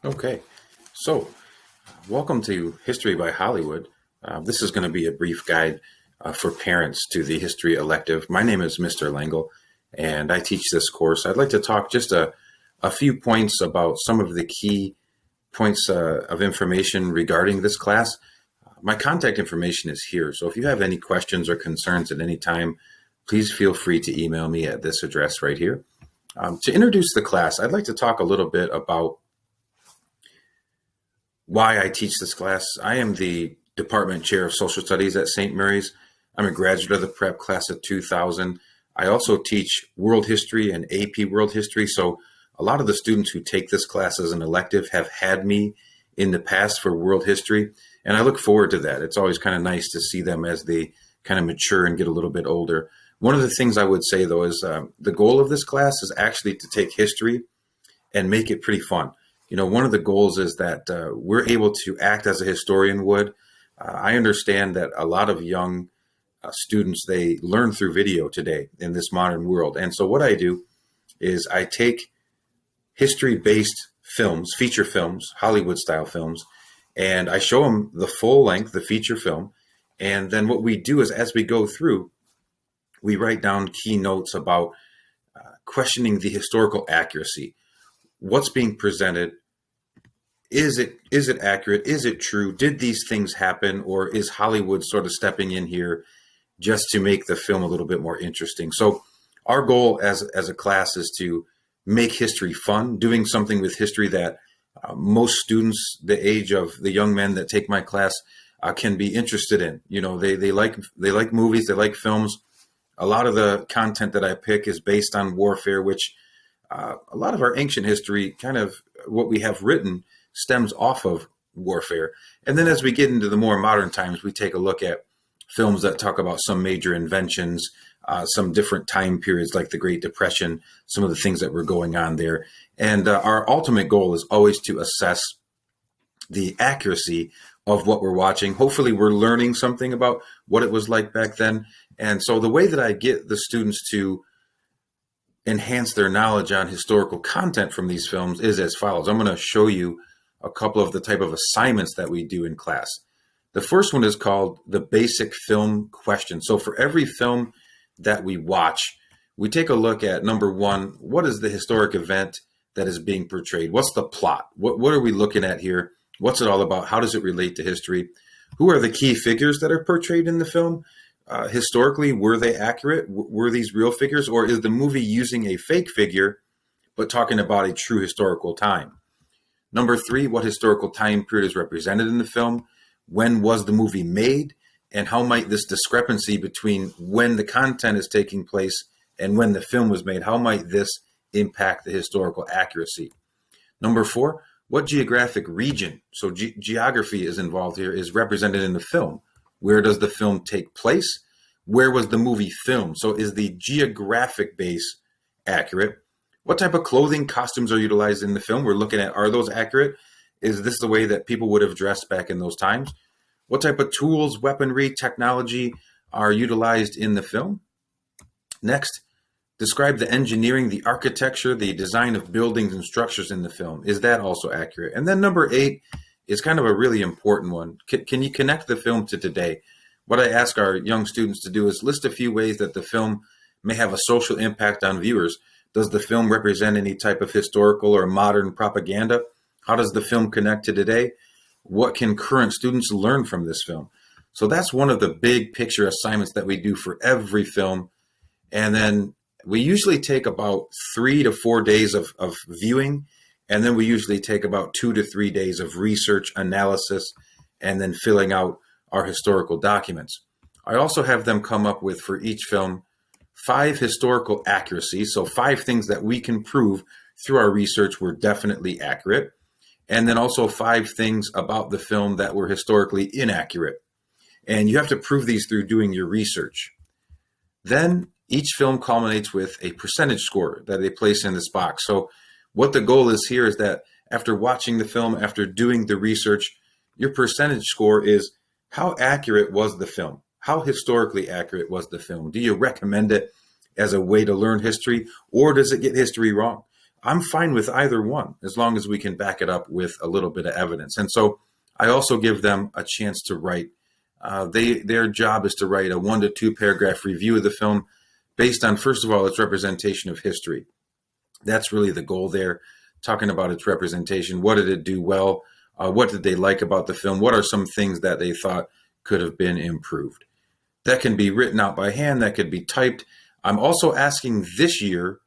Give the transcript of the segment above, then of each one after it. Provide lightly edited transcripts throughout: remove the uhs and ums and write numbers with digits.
Okay, so welcome to History by Hollywood. This is going to be a brief guide for parents to the history elective. My name is Mr. Langle, and I teach this course. I'd like to talk just a few points about some of the key points of information regarding this class. My contact information is here, so if you have any questions or concerns at any time, please feel free to email me at this address right here. To introduce the class, I'd like to talk a little bit about why I teach this class. I am the Department Chair of Social Studies at St. Mary's. I'm a graduate of the prep class of 2000. I also teach World History and AP World History. So a lot of the students who take this class as an elective have had me in the past for World History. And I look forward to that. It's always kind of nice to see them as they kind of mature and get a little bit older. One of the things I would say, though, is the goal of this class is actually to take history and make it pretty fun. You know, one of the goals is that we're able to act as a historian would. I understand that a lot of young students, they learn through video today in this modern world. And so what I do is I take history-based films, feature films, Hollywood-style films, and I show them the full length, the feature film. And then what we do is as we go through, we write down key notes about questioning the historical accuracy. What's being presented? Is it accurate? Is it true? Did these things happen? Or is Hollywood sort of stepping in here just to make the film a little bit more interesting? So our goal as a class is to make history fun, doing something with history that most students, the age of the young men that take my class, can be interested in. You know, they like movies, they like films. A lot of the content that I pick is based on warfare, which a lot of our ancient history, kind of what we have written, stems off of warfare. And then as we get into the more modern times, we take a look at films that talk about some major inventions, some different time periods like the Great Depression, some of the things that were going on there. And our ultimate goal is always to assess the accuracy of what we're watching. Hopefully we're learning something about what it was like back then. And so the way that I get the students to enhance their knowledge on historical content from these films is as follows. I'm going to show you a couple of the type of assignments that we do in class. The first one is called the basic film question. So for every film that we watch, we take a look at, number one, what is the historic event that is being portrayed? What's the plot? What are we looking at here? What's it all about? How does it relate to history? Who are the key figures that are portrayed in the film? Historically, were they accurate? Were these real figures? Or is the movie using a fake figure, but talking about a true historical time? Number three, what historical time period is represented in the film? When was the movie made? And how might this discrepancy between when the content is taking place and when the film was made, how might this impact the historical accuracy? Number four, what geographic region, so geography is involved here, is represented in the film? Where does the film take place? Where was the movie filmed? So is the geographic base accurate? What type of clothing, costumes are utilized in the film? We're looking at, are those accurate? Is this the way that people would have dressed back in those times? What type of tools, weaponry, technology are utilized in the film? Next, describe the engineering, the architecture, the design of buildings and structures in the film. Is that also accurate? And then number eight is kind of a really important one. Can you connect the film to today? What I ask our young students to do is list a few ways that the film may have a social impact on viewers. Does the film represent any type of historical or modern propaganda? How does the film connect to today? What can current students learn from this film? So that's one of the big picture assignments that we do for every film. And then we usually take about 3 to 4 days of viewing. And then we usually take about 2 to 3 days of research, analysis, and then filling out our historical documents. I also have them come up with, for each film, 5 historical accuracies. So 5 things that we can prove through our research were definitely accurate. And then also 5 things about the film that were historically inaccurate. And you have to prove these through doing your research. Then each film culminates with a percentage score that they place in this box. So what the goal is here is that after watching the film, after doing the research, your percentage score is how accurate was the film? How historically accurate was the film? Do you recommend it as a way to learn history, or does it get history wrong? I'm fine with either one as long as we can back it up with a little bit of evidence. And so I also give them a chance to write. Their job is to write a 1 to 2 paragraph review of the film based on, first of all, its representation of history. That's really the goal there, talking about its representation. What did it do well? What did they like about the film? What are some things that they thought could have been improved? That can be written out by hand. That could be typed. I'm also asking this year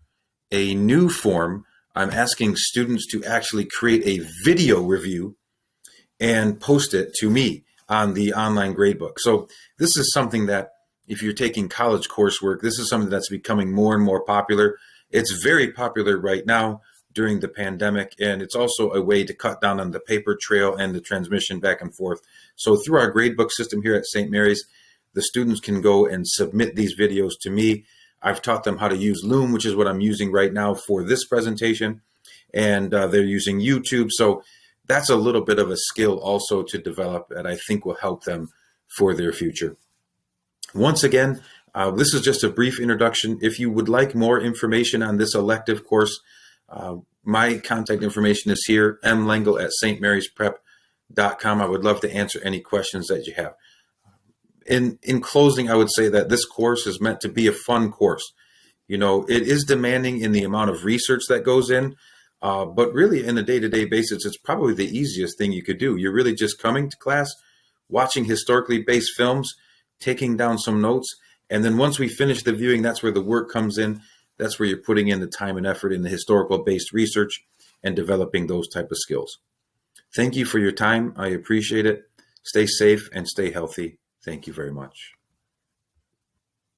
a new form. I'm asking students to actually create a video review and post it to me on the online gradebook. So this is something that if you're taking college coursework, this is something that's becoming more and more popular. It's very popular right now during the pandemic, and it's also a way to cut down on the paper trail and the transmission back and forth. So through our gradebook system here at St. Mary's, the students can go and submit these videos to me. I've taught them how to use Loom, which is what I'm using right now for this presentation, and they're using YouTube. So that's a little bit of a skill also to develop that I think will help them for their future. Once again, this is just a brief introduction. If you would like more information on this elective course, my contact information is here, mlengel@stmarysprep.com. I would love to answer any questions that you have. In closing, I would say that this course is meant to be a fun course. You know, it is demanding in the amount of research that goes in, but really in a day-to-day basis, it's probably the easiest thing you could do. You're really just coming to class, watching historically based films, taking down some notes, and then once we finish the viewing, that's where the work comes in. That's where you're putting in the time and effort in the historical based research and developing those type of skills. Thank you for your time. I appreciate it. Stay safe and stay healthy. Thank you very much.